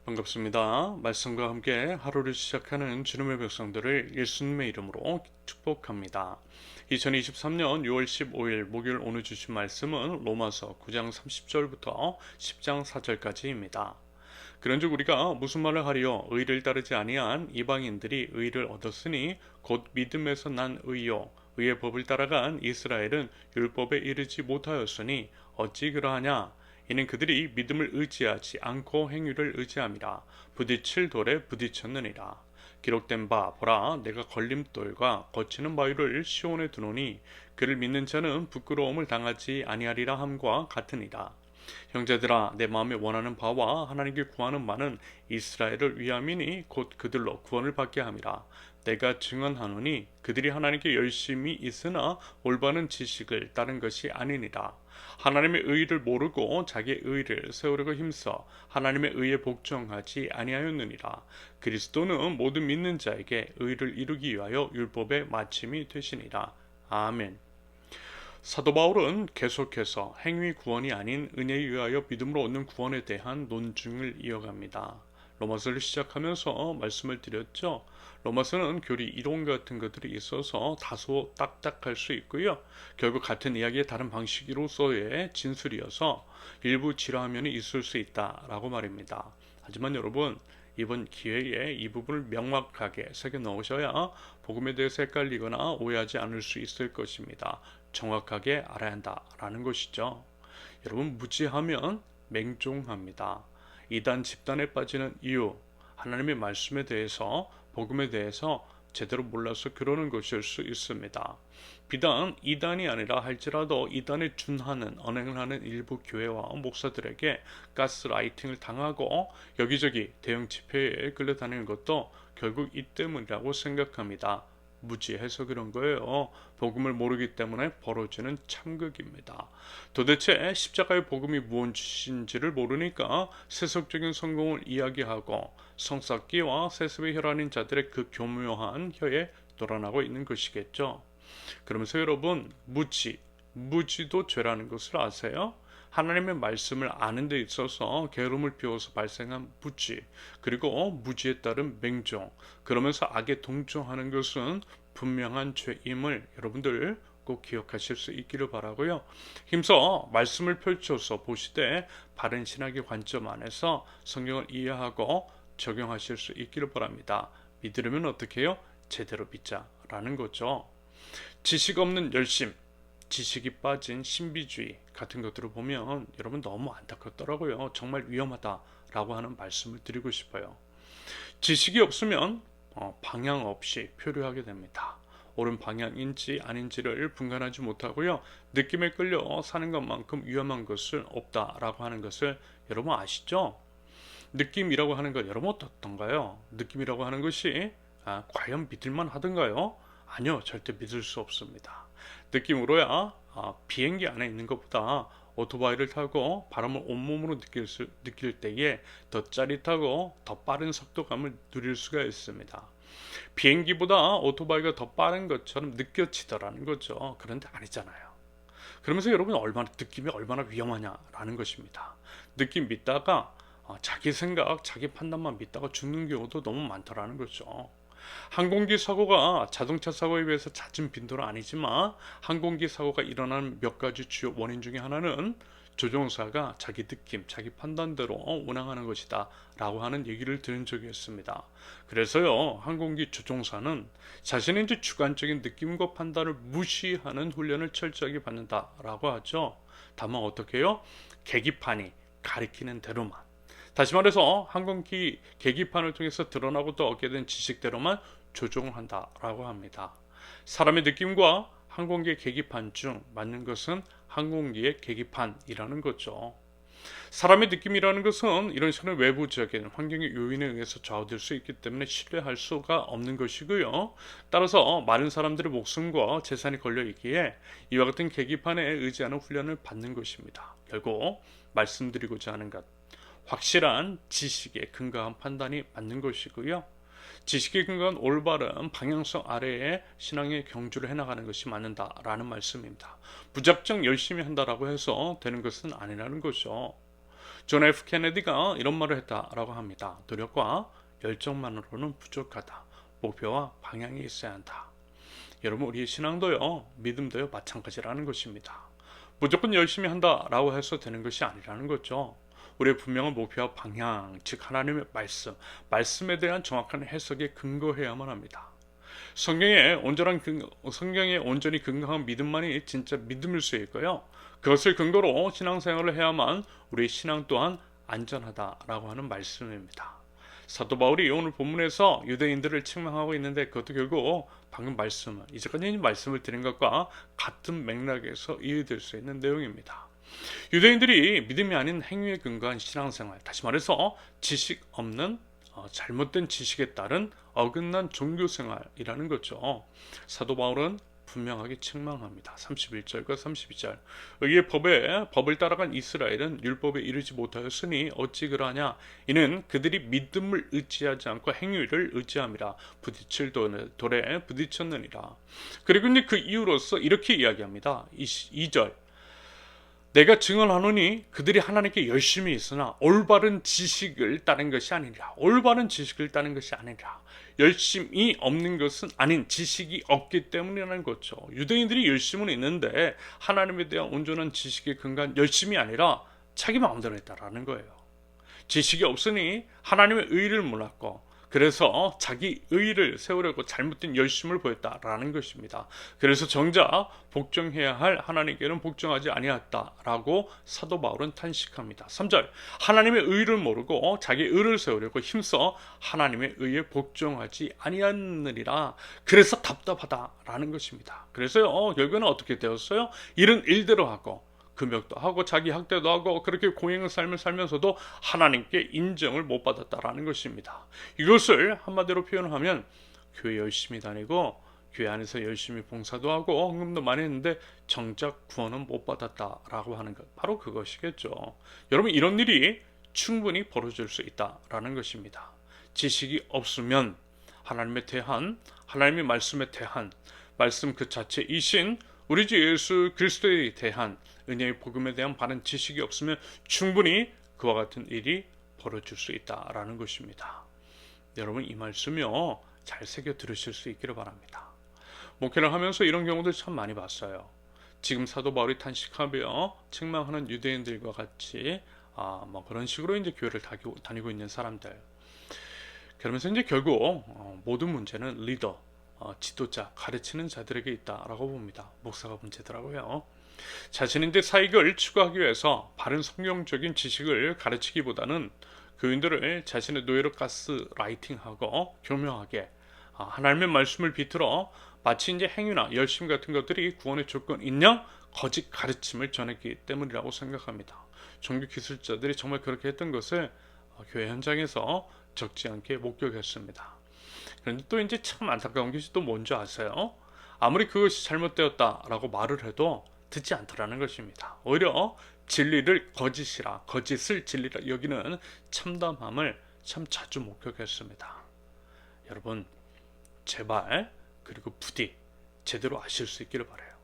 반갑습니다. 말씀과 함께 하루를 시작하는 주님의 백성들을 예수님의 이름으로 축복합니다. 2023년 6월 15일 목요일 오늘 주신 말씀은 로마서 9장 30절부터 10장 4절까지입니다. 그런즉 우리가 무슨 말을 하리요? 의를 따르지 아니한 이방인들이 의를 얻었으니 곧 믿음에서 난 의요. 의의 법을 따라간 이스라엘은 율법에 이르지 못하였으니 어찌 그러하냐? 이는 그들이 믿음을 의지하지 않고 행위를 의지함이라. 부딪힐 돌에 부딪혔느니라. 기록된 바 보라, 내가 걸림돌과 거치는 바위를 시온에 두노니 그를 믿는 자는 부끄러움을 당하지 아니하리라 함과 같으니라. 형제들아, 내 마음에 원하는 바와 하나님께 구하는 바는 이스라엘을 위함이니 곧 그들로 구원을 받게 함이라. 내가 증언하노니 그들이 하나님께 열심히 있으나 올바른 지식을 따른 것이 아니니라. 하나님의 의를 모르고 자기의 의를 세우려고 힘써 하나님의 의에 복종하지 아니하였느니라. 그리스도는 모든 믿는 자에게 의를 이루기 위하여 율법의 마침이 되시니라. 아멘. 사도 바울은 계속해서 행위 구원이 아닌 은혜에 의하여 믿음으로 얻는 구원에 대한 논증을 이어갑니다. 로마서를 시작하면서 말씀을 드렸죠. 로마서는 교리 이론 같은 것들이 있어서 다소 딱딱할 수 있고요. 결국 같은 이야기의 다른 방식으로서의 진술이어서 일부 지루한 면이 있을 수 있다라고 말입니다. 하지만 여러분, 이번 기회에 이 부분을 명확하게 새겨 넣으셔야 복음에 대해서 헷갈리거나 오해하지 않을 수 있을 것입니다. 정확하게 알아야 한다라는 것이죠. 여러분, 무지하면 맹종합니다. 이단 집단에 빠지는 이유, 하나님의 말씀에 대해서, 복음에 대해서 제대로 몰라서 그러는 것일 수 있습니다. 비단 이단이 아니라 할지라도 이단에 준하는 언행을 하는 일부 교회와 목사들에게 가스라이팅을 당하고 여기저기 대형 집회에 끌려다니는 것도 결국 이 때문이라고 생각합니다. 무지해서 그런 거예요. 복음을 모르기 때문에 벌어지는 참극입니다. 도대체 십자가의 복음이 무엇인지를 모르니까 세속적인 성공을 이야기하고 성삭기와 세습의 혈안인 자들의 그 교묘한 혀에 놀아나고 있는 것이겠죠. 그러면서 여러분, 무지도 죄라는 것을 아세요? 하나님의 말씀을 아는 데 있어서 게으름을 피워서 발생한 무지, 그리고 무지에 따른 맹종, 그러면서 악에 동조하는 것은 분명한 죄임을 여러분들 꼭 기억하실 수 있기를 바라고요. 힘써 말씀을 펼쳐서 보시되 바른 신학의 관점 안에서 성경을 이해하고 적용하실 수 있기를 바랍니다. 믿으려면 어떻게 해요? 제대로 믿자라는 거죠. 지식 없는 열심, 지식이 빠진 신비주의 같은 것들을 보면 여러분 너무 안타깝더라고요. 정말 위험하다라고 하는 말씀을 드리고 싶어요. 지식이 없으면 방향 없이 표류하게 됩니다. 옳은 방향인지 아닌지를 분간하지 못하고요. 느낌에 끌려 사는 것만큼 위험한 것은 없다라고 하는 것을 여러분 아시죠? 느낌이라고 하는 것 여러분 어떻던가요? 느낌이라고 하는 것이 과연 믿을만 하던가요? 아니요, 절대 믿을 수 없습니다. 느낌으로야 비행기 안에 있는 것보다 오토바이를 타고 바람을 온몸으로 느낄 때에 더 짜릿하고 더 빠른 속도감을 누릴 수가 있습니다. 비행기보다 오토바이가 더 빠른 것처럼 느껴지더라는 거죠. 그런데 아니잖아요. 그러면서 여러분 느낌이 얼마나 위험하냐라는 것입니다. 느낌 믿다가 자기 생각, 자기 판단만 믿다가 죽는 경우도 너무 많더라는 거죠. 항공기 사고가 자동차 사고에 비해서 잦은 빈도는 아니지만 항공기 사고가 일어나는 몇 가지 주요 원인 중에 하나는 조종사가 자기 느낌, 자기 판단대로 운항하는 것이다 라고 하는 얘기를 들은 적이 있습니다. 그래서요, 항공기 조종사는 자신의 이제 주관적인 느낌과 판단을 무시하는 훈련을 철저하게 받는다 라고 하죠. 다만 어떻게 해요? 계기판이 가리키는 대로만, 다시 말해서 항공기 계기판을 통해서 드러나고 또 얻게 된 지식대로만 조종을 한다라고 합니다. 사람의 느낌과 항공기의 계기판 중 맞는 것은 항공기의 계기판이라는 거죠. 사람의 느낌이라는 것은 이런 식으로 외부적인 환경의 요인에 의해서 좌우될 수 있기 때문에 신뢰할 수가 없는 것이고요. 따라서 많은 사람들의 목숨과 재산이 걸려 있기에 이와 같은 계기판에 의지하는 훈련을 받는 것입니다. 결국 말씀드리고자 하는 것, 확실한 지식에 근거한 판단이 맞는 것이고요. 지식에 근거한 올바른 방향성 아래에 신앙의 경주를 해나가는 것이 맞는다라는 말씀입니다. 무작정 열심히 한다라고 해서 되는 것은 아니라는 거죠. 존 F 케네디가 이런 말을 했다라고 합니다. 노력과 열정만으로는 부족하다. 목표와 방향이 있어야 한다. 여러분, 우리의 신앙도요, 믿음도요, 마찬가지라는 것입니다. 무조건 열심히 한다라고 해서 되는 것이 아니라는 거죠. 우리의 분명한 목표와 방향, 즉 하나님의 말씀에 대한 정확한 해석에 근거해야만 합니다. 성경에 온전히 근거한 믿음만이 진짜 믿음일 수 있고요. 그것을 근거로 신앙생활을 해야만 우리의 신앙 또한 안전하다라고 하는 말씀입니다. 사도 바울이 오늘 본문에서 유대인들을 책망하고 있는데 그것도 결국 방금 이제까지 말씀을 드린 것과 같은 맥락에서 이해될 수 있는 내용입니다. 유대인들이 믿음이 아닌 행위에 근거한 신앙생활, 다시 말해서 지식 없는 잘못된 지식에 따른 어긋난 종교생활이라는 거죠. 사도 바울은 분명하게 책망합니다. 31절과 32절. 의의 법을 따라간 이스라엘은 율법에 이르지 못하였으니 어찌 그러하냐. 이는 그들이 믿음을 의지하지 않고 행위를 의지함이라. 부딪힐 돌에 부딪혔느니라. 그리고 이제 그 이유로서 이렇게 이야기합니다. 2절. 내가 증언하노니 그들이 하나님께 열심히 있으나 올바른 지식을 따른 것이 아니라. 올바른 지식을 따른 것이 아니라. 열심이 없는 것은 아닌 지식이 없기 때문이라는 거죠. 유대인들이 열심은 있는데 하나님에 대한 온전한 지식에 근거한 열심이 아니라 자기 마음대로 했다라는 거예요. 지식이 없으니 하나님의 의를 몰랐고 그래서 자기 의를 세우려고 잘못된 열심을 보였다라는 것입니다. 그래서 정작 복종해야 할 하나님께는 복종하지 아니했다라고 사도 바울은 탄식합니다. 3절. 하나님의 의를 모르고 자기 의를 세우려고 힘써 하나님의 의에 복종하지 아니하느니라. 그래서 답답하다라는 것입니다. 그래서요, 결국에는 어떻게 되었어요? 일은 일대로 하고 금욕도 하고 자기 학대도 하고 그렇게 공행의 삶을 살면서도 하나님께 인정을 못 받았다라는 것입니다. 이것을 한마디로 표현하면 교회 열심히 다니고 교회 안에서 열심히 봉사도 하고 헌금도 많이 했는데 정작 구원은 못 받았다라고 하는 것, 바로 그것이겠죠. 여러분, 이런 일이 충분히 벌어질 수 있다라는 것입니다. 지식이 없으면 하나님의 말씀에 대한 말씀 그 자체이신 우리 주 예수 그리스도에 대한 은혜의 복음에 대한 바른 지식이 없으면 충분히 그와 같은 일이 벌어질 수 있다라는 것입니다. 여러분, 이 말씀이요, 잘 새겨 들으실 수 있기를 바랍니다. 목회를 하면서 이런 경우들 참 많이 봤어요. 지금 사도 바울이 탄식하며 책망하는 유대인들과 같이 그런 식으로 이제 교회를 다니고 있는 사람들. 그러면서 이제 결국 모든 문제는 리더, 지도자, 가르치는 자들에게 있다라고 봅니다. 목사가 문제더라고요. 자신의 사익을 추구하기 위해서 바른 성경적인 지식을 가르치기보다는 교인들을 자신의 노예로 가스라이팅하고 교묘하게 하나님의 말씀을 비틀어 마치 이제 행위나 열심 같은 것들이 구원의 조건인 양 거짓 가르침을 전했기 때문이라고 생각합니다. 종교 기술자들이 정말 그렇게 했던 것을 교회 현장에서 적지 않게 목격했습니다. 그런데 또 이제 참 안타까운 것이 또 뭔지 아세요? 아무리 그것이 잘못되었다라고 말을 해도 듣지 않더라는 것입니다. 오히려 진리를 거짓을 진리라 여기는 참담함을 참 자주 목격했습니다. 여러분, 제발 그리고 부디 제대로 아실 수 있기를 바라요.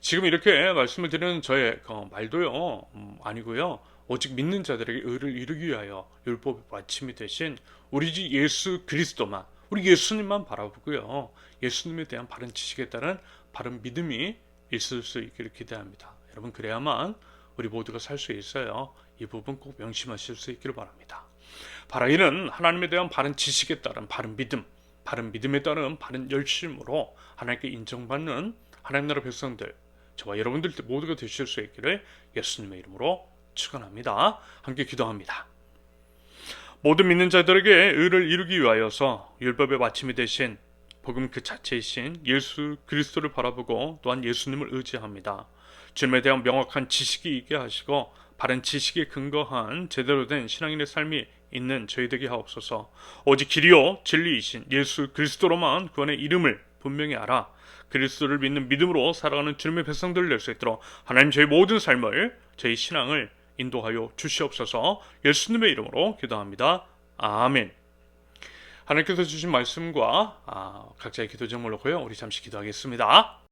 지금 이렇게 말씀을 드리는 저의 말도요, 아니고요. 오직 믿는 자들에게 의를 이루기 위하여 율법의 마침이 되신 우리 주 예수 그리스도만, 우리 예수님만 바라보고요. 예수님에 대한 바른 지식에 따른 바른 믿음이 있을 수 있기를 기대합니다. 여러분, 그래야만 우리 모두가 살 수 있어요. 이 부분 꼭 명심하실 수 있기를 바랍니다. 바라기는 하나님에 대한 바른 지식에 따른 바른 믿음, 바른 믿음에 따른 바른 열심으로 하나님께 인정받는 하나님 나라 백성들, 저와 여러분들 모두가 되실 수 있기를 예수님의 이름으로 축원합니다. 함께 기도합니다. 모든 믿는 자들에게 의를 이루기 위하여서 율법의 마침이 되신 복음 그 자체이신 예수 그리스도를 바라보고 또한 예수님을 의지합니다. 주님에 대한 명확한 지식이 있게 하시고 바른 지식에 근거한 제대로 된 신앙인의 삶이 있는 저희 되게 하옵소서. 오직 길이요 진리이신 예수 그리스도로만 구원의 이름을 분명히 알아 그리스도를 믿는 믿음으로 살아가는 주님의 백성들을 낼 수 있도록 하나님 저희 모든 삶을, 저희 신앙을 인도하여 주시옵소서. 예수님의 이름으로 기도합니다. 아멘. 하나님께서 주신 말씀과 각자의 기도 제목을 놓고요. 우리 잠시 기도하겠습니다.